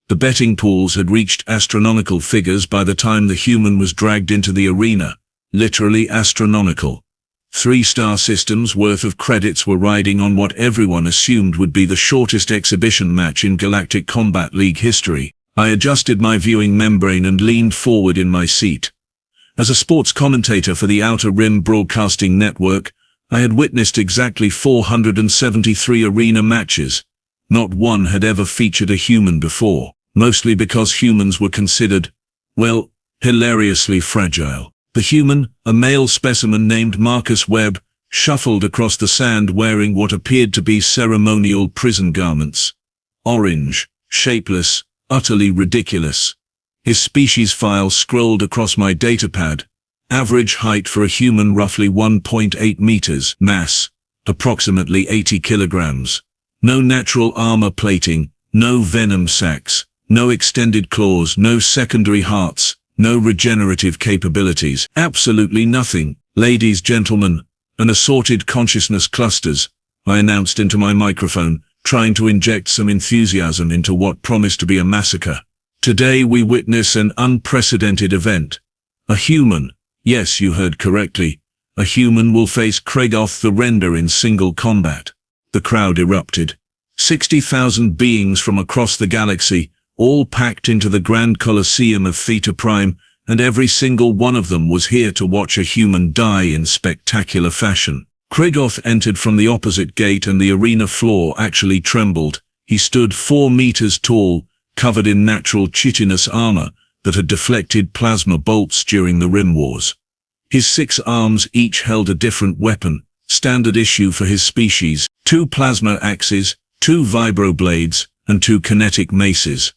The betting pools had reached astronomical figures by the time the human was dragged into the arena. Literally astronomical. 3-star systems worth of credits were riding on what everyone assumed would be the shortest exhibition match in Galactic Combat League history. I adjusted my viewing membrane and leaned forward in my seat. As a sports commentator for the Outer Rim Broadcasting Network, I had witnessed exactly 473 arena matches. Not one had ever featured a human before, mostly because humans were considered, well, hilariously fragile. The human, a male specimen named Marcus Webb, shuffled across the sand wearing what appeared to be ceremonial prison garments. Orange, shapeless, utterly ridiculous. His species file scrolled across my datapad. Average height for a human roughly 1.8 meters. Mass, approximately 80 kilograms. No natural armor plating, no venom sacs, no extended claws, no secondary hearts. No regenerative capabilities. Absolutely nothing. Ladies, gentlemen, and assorted consciousness clusters, I announced into my microphone, trying to inject some enthusiasm into what promised to be a massacre. Today we witness an unprecedented event. A human, yes, you heard correctly, a human will face Kragoth the Render in single combat. The crowd erupted. 60,000 beings from across the galaxy, all packed into the Grand Colosseum of Theta Prime, and every single one of them was here to watch a human die in spectacular fashion. Kragoth entered from the opposite gate and the arena floor actually trembled. He stood 4 meters tall, covered in natural chitinous armor that had deflected plasma bolts during the Rim Wars. His 6 arms each held a different weapon, standard issue for his species, 2 plasma axes, 2 vibroblades, and 2 kinetic maces.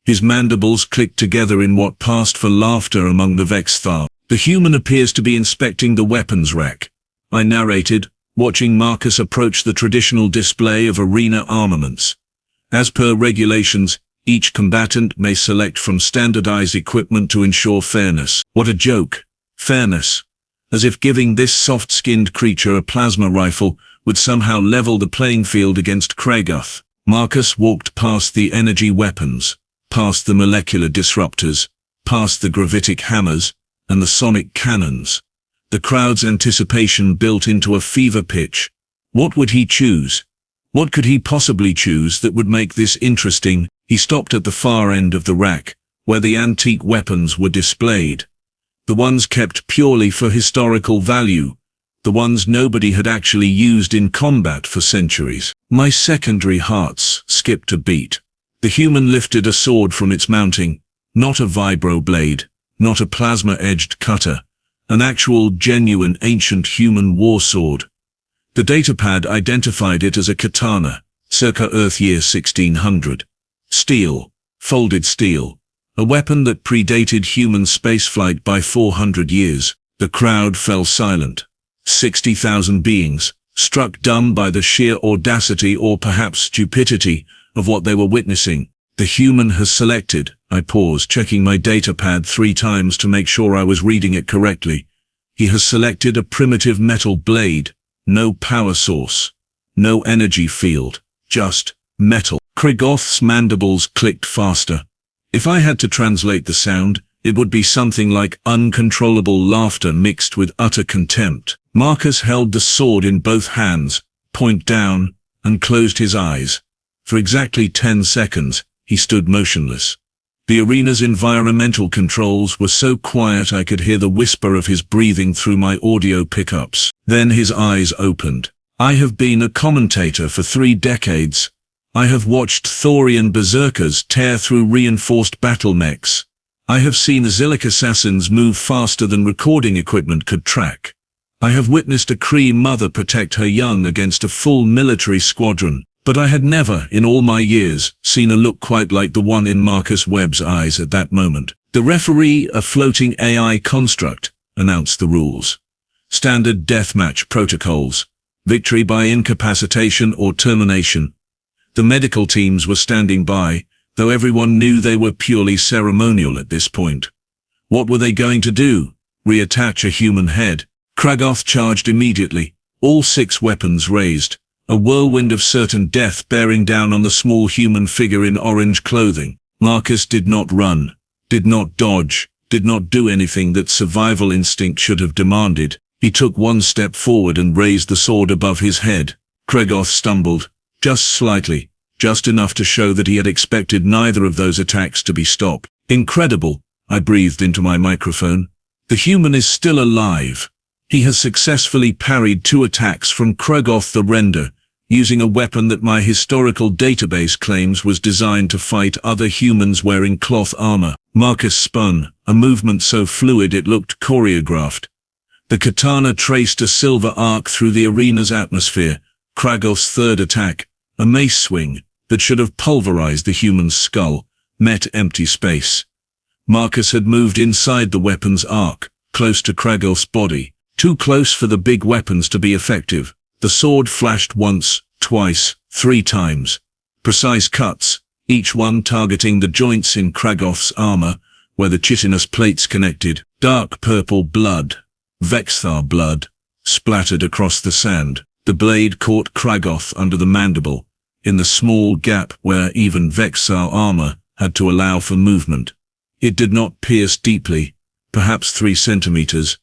His mandibles clicked together in what passed for laughter among the Vexthar. The human appears to be inspecting the weapons rack. I narrated, watching Marcus approach the traditional display of arena armaments. As per regulations, each combatant may select from standardized equipment to ensure fairness. What a joke. Fairness. As if giving this soft-skinned creature a plasma rifle would somehow level the playing field against Kragoth. Marcus walked past the energy weapons, past the molecular disruptors, past the gravitic hammers, and the sonic cannons. The crowd's anticipation built into a fever pitch. What would he choose? What could he possibly choose that would make this interesting? He stopped at the far end of the rack, where the antique weapons were displayed. The ones kept purely for historical value. The ones nobody had actually used in combat for centuries. My secondary hearts skipped a beat. The human lifted a sword from its mounting, not a vibroblade, not a plasma-edged cutter, an actual, genuine, ancient human war sword. The datapad identified it as a katana, circa Earth year 1600. Steel, folded steel, a weapon that predated human spaceflight by 400 years. The crowd fell silent. 60,000 beings, struck dumb by the sheer audacity or perhaps stupidity of what they were witnessing. The human has selected. I paused, checking my datapad 3 times to make sure I was reading it correctly. He has selected a primitive metal blade. No power source. No energy field. Just metal. Kragoth's mandibles clicked faster. If I had to translate the sound, it would be something like uncontrollable laughter mixed with utter contempt. Marcus held the sword in both hands, point down, and closed his eyes. For exactly 10 seconds, he stood motionless. The arena's environmental controls were so quiet I could hear the whisper of his breathing through my audio pickups. Then his eyes opened. I have been a commentator for 3 decades. I have watched Thorian berserkers tear through reinforced battle mechs. I have seen Zillic assassins move faster than recording equipment could track. I have witnessed a Kree mother protect her young against a full military squadron. But I had never, in all my years, seen a look quite like the one in Marcus Webb's eyes at that moment. The referee, a floating AI construct, announced the rules. Standard deathmatch protocols. Victory by incapacitation or termination. The medical teams were standing by, though everyone knew they were purely ceremonial at this point. What were they going to do? Reattach a human head? Kragoth charged immediately, all 6 weapons raised. A whirlwind of certain death bearing down on the small human figure in orange clothing. Marcus did not run, did not dodge, did not do anything that survival instinct should have demanded. He took one step forward and raised the sword above his head. Kragoth stumbled, just slightly, just enough to show that he had expected neither of those attacks to be stopped. Incredible, I breathed into my microphone. The human is still alive. He has successfully parried 2 attacks from Kragoth the Render, using a weapon that my historical database claims was designed to fight other humans wearing cloth armor. Marcus spun, a movement so fluid it looked choreographed. The katana traced a silver arc through the arena's atmosphere. Kragoth's third attack, a mace swing that should have pulverized the human's skull, met empty space. Marcus had moved inside the weapon's arc, close to Kragoth's body, too close for the big weapons to be effective. The sword flashed once, twice, 3 times. Precise cuts, each one targeting the joints in Kragoth's armor, where the chitinous plates connected. Dark purple blood, Vexthar blood, splattered across the sand. The blade caught Kragoth under the mandible, in the small gap where even Vexthar armor had to allow for movement. It did not pierce deeply, perhaps 3 centimeters,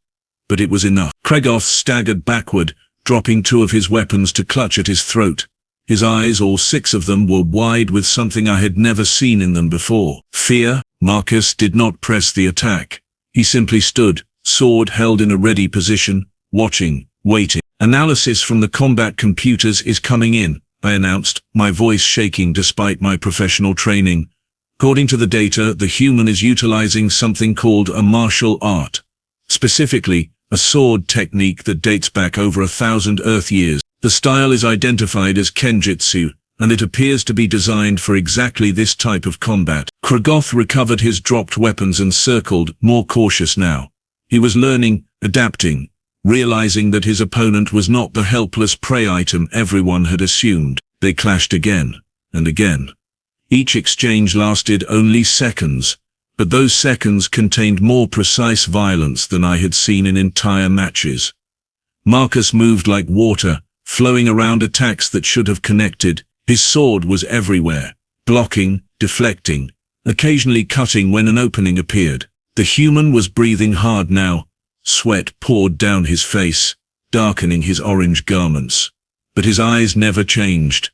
but it was enough. Kragoth staggered backward, dropping 2 of his weapons to clutch at his throat. His eyes, all 6 of them, were wide with something I had never seen in them before. Fear. Marcus did not press the attack. He simply stood, sword held in a ready position, watching, waiting. Analysis from the combat computers is coming in, I announced, my voice shaking despite my professional training. According to the data, the human is utilizing something called a martial art. Specifically, a sword technique that dates back over 1,000 Earth years. The style is identified as Kenjutsu, and it appears to be designed for exactly this type of combat. Kragoth recovered his dropped weapons and circled, more cautious now. He was learning, adapting, realizing that his opponent was not the helpless prey item everyone had assumed. They clashed again, and again. Each exchange lasted only seconds, but those seconds contained more precise violence than I had seen in entire matches. Marcus moved like water, flowing around attacks that should have connected. His sword was everywhere, blocking, deflecting, occasionally cutting when an opening appeared. The human was breathing hard now. Sweat poured down his face, darkening his orange garments. But his eyes never changed.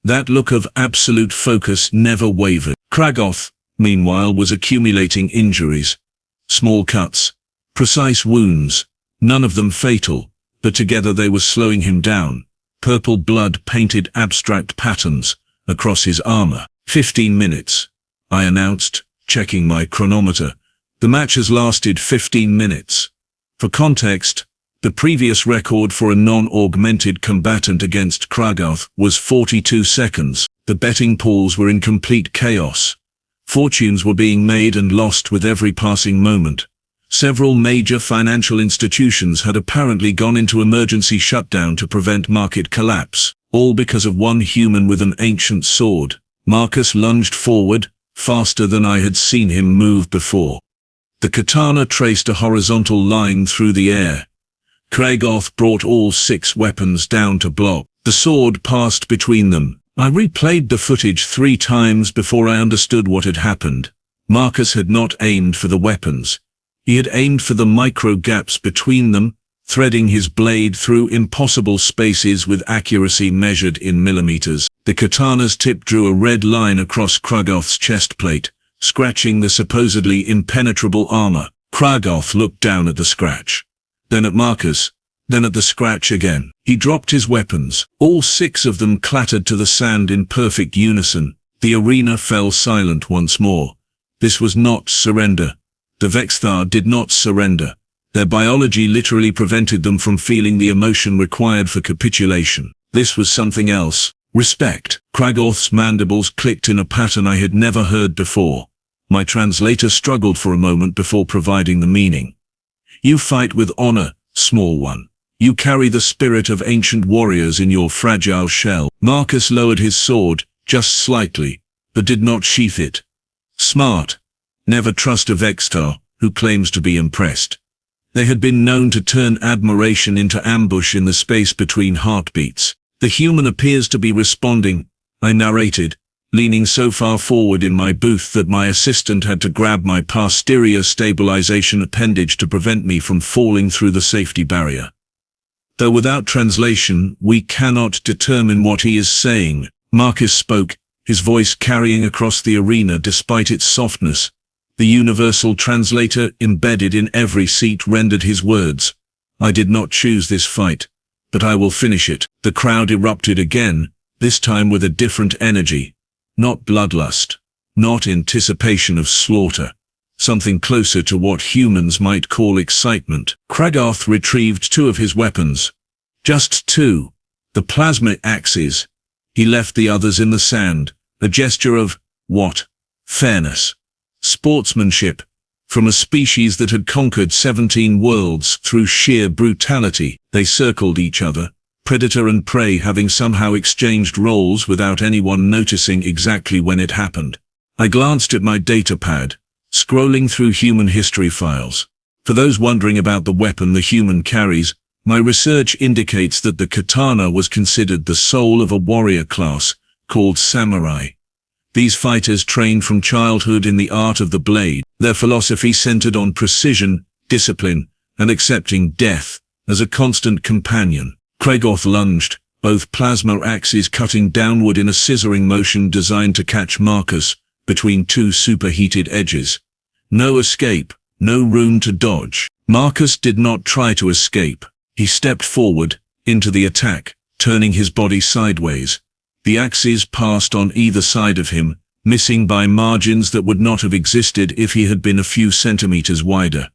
That look of absolute focus never wavered. Kragoth, meanwhile, was accumulating injuries. Small cuts, precise wounds, none of them fatal, but together they were slowing him down. Purple blood painted abstract patterns across his armor. 15 minutes, I announced, checking my chronometer. The match has lasted 15 minutes. For context, the previous record for a non-augmented combatant against Kragoth was 42 seconds. The betting pools were in complete chaos. Fortunes were being made and lost with every passing moment. Several major financial institutions had apparently gone into emergency shutdown to prevent market collapse, all because of one human with an ancient sword. Marcus lunged forward, faster than I had seen him move before. The katana traced a horizontal line through the air. Kragoth brought all 6 weapons down to block. The sword passed between them. I replayed the footage 3 times before I understood what had happened. Marcus had not aimed for the weapons. He had aimed for the micro gaps between them, threading his blade through impossible spaces with accuracy measured in millimeters. The katana's tip drew a red line across Kragoth's chest plate, scratching the supposedly impenetrable armor. Kragoth looked down at the scratch, then at Marcus, then at the scratch again. He dropped his weapons. All 6 of them clattered to the sand in perfect unison. The arena fell silent once more. This was not surrender. The Vexthar did not surrender. Their biology literally prevented them from feeling the emotion required for capitulation. This was something else. Respect. Kragoth's mandibles clicked in a pattern I had never heard before. My translator struggled for a moment before providing the meaning. You fight with honor, small one. You carry the spirit of ancient warriors in your fragile shell. Marcus lowered his sword, just slightly, but did not sheath it. Smart. Never trust a Vexthar who claims to be impressed. They had been known to turn admiration into ambush in the space between heartbeats. The human appears to be responding, I narrated, leaning so far forward in my booth that my assistant had to grab my posterior stabilization appendage to prevent me from falling through the safety barrier. Though without translation, we cannot determine what he is saying. Marcus spoke, his voice carrying across the arena despite its softness. The universal translator embedded in every seat rendered his words. I did not choose this fight, but I will finish it. The crowd erupted again, this time with a different energy. Not bloodlust, not anticipation of slaughter. Something closer to what humans might call excitement. Kragoth retrieved 2 of his weapons. Just 2. The plasma axes. He left the others in the sand, a gesture of, what? Fairness. Sportsmanship. From a species that had conquered 17 worlds through sheer brutality, they circled each other, predator and prey having somehow exchanged roles without anyone noticing exactly when it happened. I glanced at my datapad, scrolling through human history files. For those wondering about the weapon the human carries, my research indicates that the katana was considered the soul of a warrior class, called samurai. These fighters trained from childhood in the art of the blade. Their philosophy centered on precision, discipline, and accepting death as a constant companion. Kragoth lunged, both plasma axes cutting downward in a scissoring motion designed to catch Marcus between 2 superheated edges. No escape, no room to dodge. Marcus did not try to escape. He stepped forward, into the attack, turning his body sideways. The axes passed on either side of him, missing by margins that would not have existed if he had been a few centimeters wider.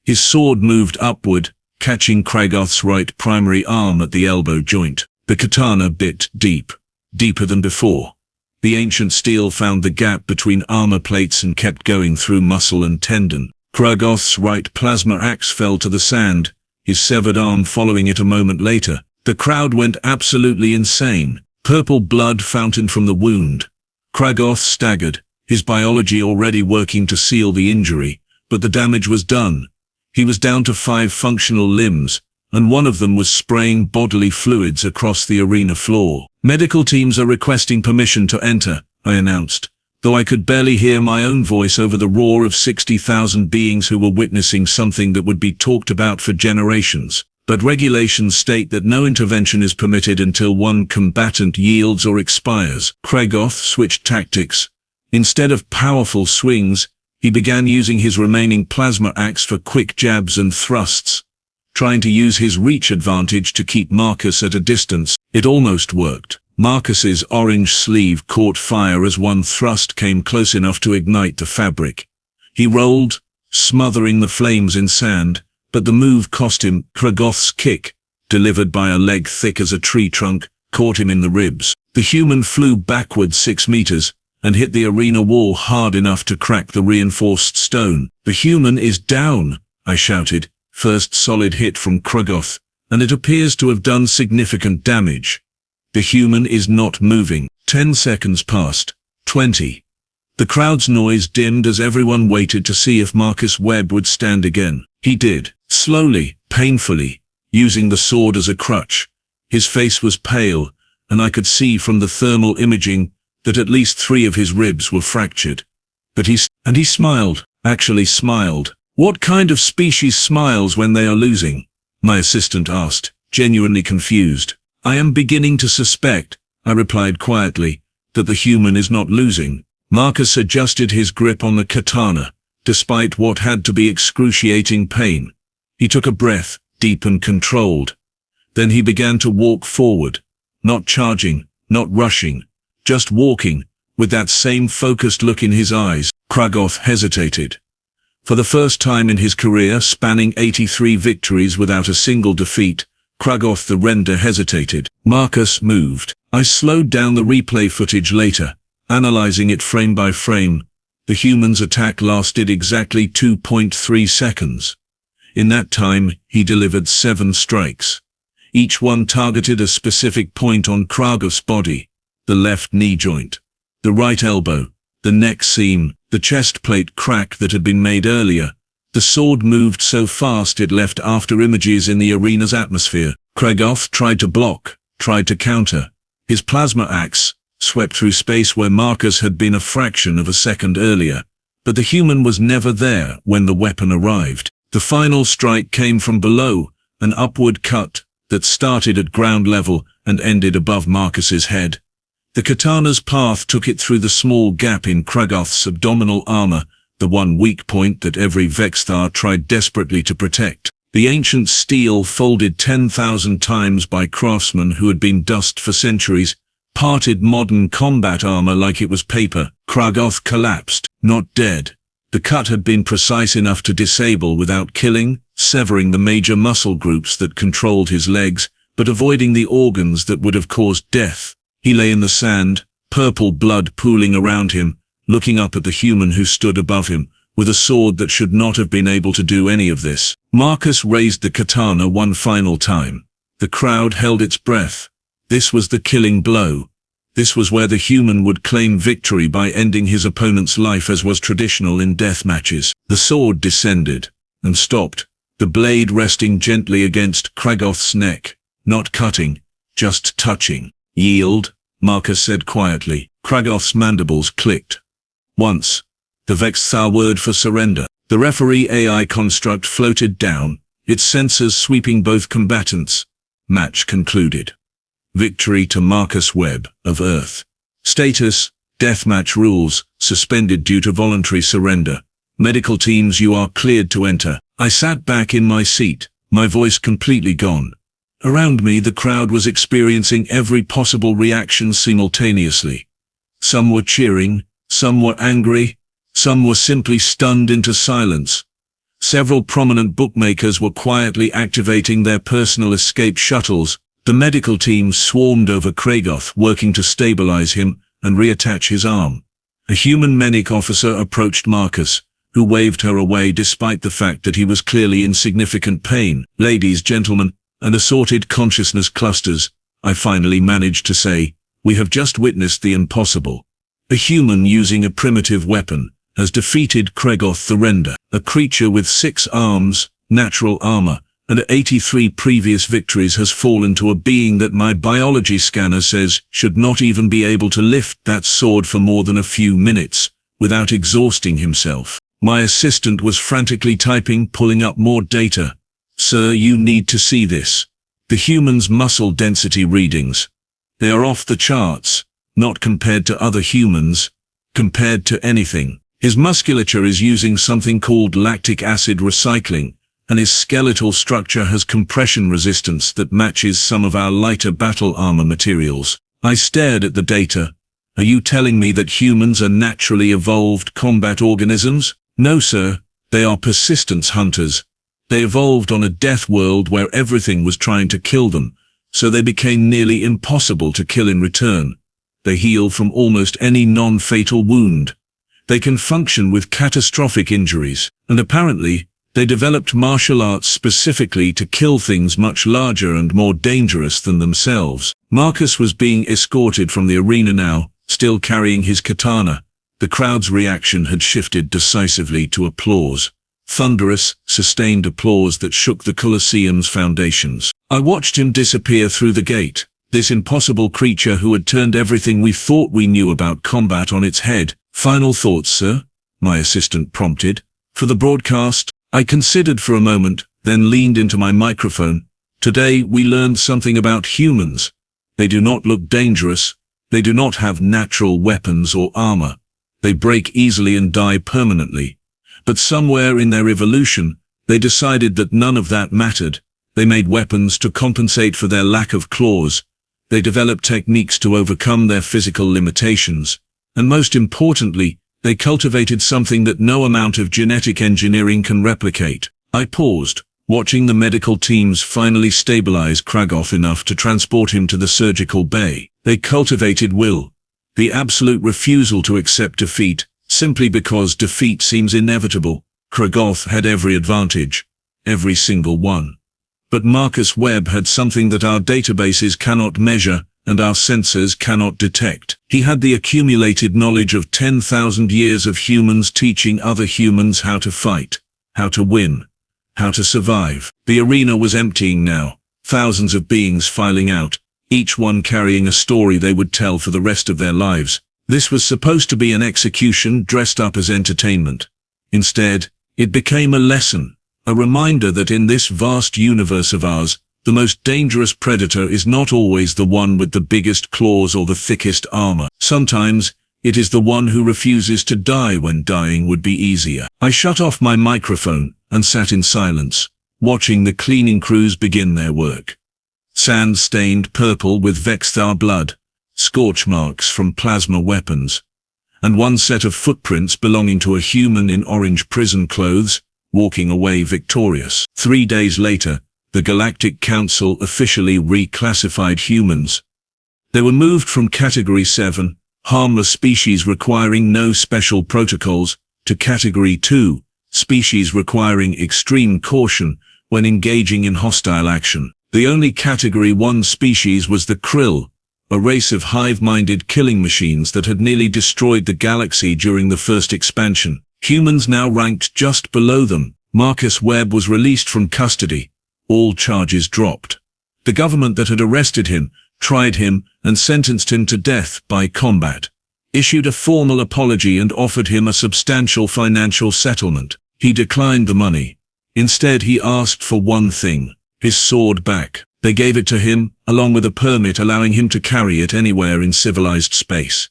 His sword moved upward, catching Kragoth's right primary arm at the elbow joint. The katana bit deep, deeper than before. The ancient steel found the gap between armor plates and kept going through muscle and tendon. Kragoth's right plasma axe fell to the sand, his severed arm following it a moment later. The crowd went absolutely insane. Purple blood fountained from the wound. Kragoth staggered, his biology already working to seal the injury, but the damage was done. He was down to 5 functional limbs, and one of them was spraying bodily fluids across the arena floor. Medical teams are requesting permission to enter, I announced, though I could barely hear my own voice over the roar of 60,000 beings who were witnessing something that would be talked about for generations. But regulations state that no intervention is permitted until one combatant yields or expires. Kragoth switched tactics. Instead of powerful swings, he began using his remaining plasma axe for quick jabs and thrusts, trying to use his reach advantage to keep Marcus at a distance. It almost worked. Marcus's orange sleeve caught fire as one thrust came close enough to ignite the fabric. He rolled, smothering the flames in sand, but the move cost him. Kragoth's kick, delivered by a leg thick as a tree trunk, caught him in the ribs. The human flew backward 6 meters, and hit the arena wall hard enough to crack the reinforced stone. The human is down, I shouted. First solid hit from Kragoth, and it appears to have done significant damage. The human is not moving. 10 seconds passed. 20. The crowd's noise dimmed as everyone waited to see if Marcus Webb would stand again. He did, slowly, painfully, using the sword as a crutch. His face was pale, and I could see from the thermal imaging that at least 3 of his ribs were fractured. But he smiled, actually smiled. What kind of species smiles when they are losing? My assistant asked, genuinely confused. I am beginning to suspect, I replied quietly, that the human is not losing. Marcus adjusted his grip on the katana, despite what had to be excruciating pain. He took a breath, deep and controlled. Then he began to walk forward, not charging, not rushing, just walking, with that same focused look in his eyes. Kragoth hesitated. For the first time in his career, spanning 83 victories without a single defeat, Kragoth the Render hesitated. Marcus moved. I slowed down the replay footage later, analyzing it frame by frame. The human's attack lasted exactly 2.3 seconds. In that time, he delivered 7 strikes. Each one targeted a specific point on Kragoth's body: the left knee joint, the right elbow, the neck seam, the chest plate crack that had been made earlier. The sword moved so fast it left after images in the arena's atmosphere. Kragoth tried to block, tried to counter. His plasma axe, swept through space where Marcus had been a fraction of a second earlier, but the human was never there when the weapon arrived. The final strike came from below, an upward cut that started at ground level and ended above Marcus's head. The katana's path took it through the small gap in Kragoth's abdominal armor, the one weak point that every Vexthar tried desperately to protect. The ancient steel, folded 10,000 times by craftsmen who had been dust for centuries, parted modern combat armor like it was paper. Kragoth collapsed, not dead. The cut had been precise enough to disable without killing, severing the major muscle groups that controlled his legs, but avoiding the organs that would have caused death. He lay in the sand, purple blood pooling around him, looking up at the human who stood above him, with a sword that should not have been able to do any of this. Marcus raised the katana one final time. The crowd held its breath. This was the killing blow. This was where the human would claim victory by ending his opponent's life as was traditional in death matches. The sword descended and stopped, the blade resting gently against Kragoth's neck, not cutting, just touching. "Yield," Marcus said quietly. Kragoth's mandibles clicked. Once, the Vexthar word for surrender. The referee AI construct floated down, its sensors sweeping both combatants. Match concluded. Victory to Marcus Webb, of Earth. Status: deathmatch rules, suspended due to voluntary surrender. Medical teams, you are cleared to enter. I sat back in my seat, my voice completely gone. Around me, the crowd was experiencing every possible reaction simultaneously. Some were cheering, some were angry, some were simply stunned into silence. Several prominent bookmakers were quietly activating their personal escape shuttles. The medical team swarmed over Kragoth, working to stabilize him and reattach his arm. A human medic officer approached Marcus, who waved her away despite the fact that he was clearly in significant pain. "Ladies, gentlemen, and assorted consciousness clusters," I finally managed to say, "we have just witnessed the impossible. A human using a primitive weapon has defeated Kragoth the Render, a creature with 6 arms, natural armor, and 83 previous victories has fallen to a being that my biology scanner says should not even be able to lift that sword for more than a few minutes, without exhausting himself." My assistant was frantically typing, pulling up more data. "Sir, you need to see this. The human's muscle density readings. They are off the charts, not compared to other humans, compared to anything. His musculature is using something called lactic acid recycling, and his skeletal structure has compression resistance that matches some of our lighter battle armor materials." I stared at the data. "Are you telling me that humans are naturally evolved combat organisms?" "No, sir. They are persistence hunters. They evolved on a death world where everything was trying to kill them, so they became nearly impossible to kill in return. They heal from almost any non-fatal wound. They can function with catastrophic injuries, and apparently, they developed martial arts specifically to kill things much larger and more dangerous than themselves." Marcus was being escorted from the arena now, still carrying his katana. The crowd's reaction had shifted decisively to applause. Thunderous, sustained applause that shook the Colosseum's foundations. I watched him disappear through the gate, this impossible creature who had turned everything we thought we knew about combat on its head. "Final thoughts, sir?" my assistant prompted. "For the broadcast?" I considered for a moment, then leaned into my microphone. "Today we learned something about humans. They do not look dangerous. They do not have natural weapons or armor. They break easily and die permanently. But somewhere in their evolution, they decided that none of that mattered. They made weapons to compensate for their lack of claws. They developed techniques to overcome their physical limitations. And most importantly, they cultivated something that no amount of genetic engineering can replicate." I paused, watching the medical teams finally stabilize Kragoth enough to transport him to the surgical bay. They cultivated will, the absolute refusal to accept defeat, simply because defeat seems inevitable. Kragoth had every advantage, every single one. But Marcus Webb had something that our databases cannot measure, and our sensors cannot detect. He had the accumulated knowledge of 10,000 years of humans teaching other humans how to fight, how to win, how to survive. The arena was emptying now, thousands of beings filing out, each one carrying a story they would tell for the rest of their lives. This was supposed to be an execution dressed up as entertainment. Instead, it became a lesson, a reminder that in this vast universe of ours, the most dangerous predator is not always the one with the biggest claws or the thickest armor. Sometimes, it is the one who refuses to die when dying would be easier. I shut off my microphone and sat in silence, watching the cleaning crews begin their work. Sand stained purple with Vexthar blood, scorch marks from plasma weapons, and one set of footprints belonging to a human in orange prison clothes, walking away victorious. 3 days later, the Galactic Council officially reclassified humans. They were moved from Category 7, harmless species requiring no special protocols, to Category 2, species requiring extreme caution when engaging in hostile action. The only Category 1 species was the Krill, a race of hive-minded killing machines that had nearly destroyed the galaxy during the first expansion. Humans now ranked just below them. Marcus Webb was released from custody. All charges dropped. The government that had arrested him, tried him, and sentenced him to death by combat, issued a formal apology and offered him a substantial financial settlement. He declined the money. Instead, he asked for one thing: his sword back. They gave it to him, along with a permit allowing him to carry it anywhere in civilized space.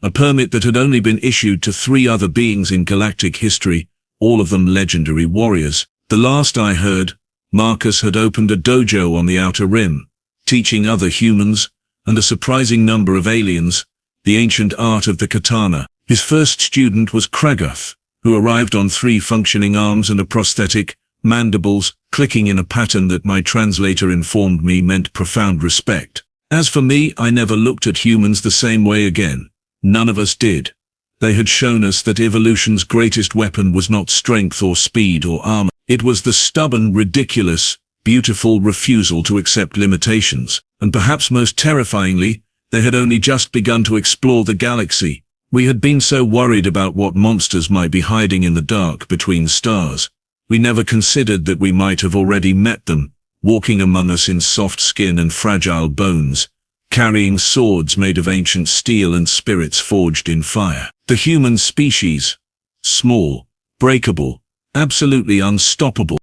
A permit that had only been issued to 3 other beings in galactic history, all of them legendary warriors. The last I heard, Marcus had opened a dojo on the Outer Rim, teaching other humans, and a surprising number of aliens, the ancient art of the katana. His first student was Kragoth, who arrived on 3 functioning arms and a prosthetic, mandibles, clicking in a pattern that my translator informed me meant profound respect. As for me, I never looked at humans the same way again. None of us did. They had shown us that evolution's greatest weapon was not strength or speed or armor. It was the stubborn, ridiculous, beautiful refusal to accept limitations. And perhaps most terrifyingly, they had only just begun to explore the galaxy. We had been so worried about what monsters might be hiding in the dark between stars. We never considered that we might have already met them, walking among us in soft skin and fragile bones, carrying swords made of ancient steel and spirits forged in fire. The human species, small, breakable, absolutely unstoppable.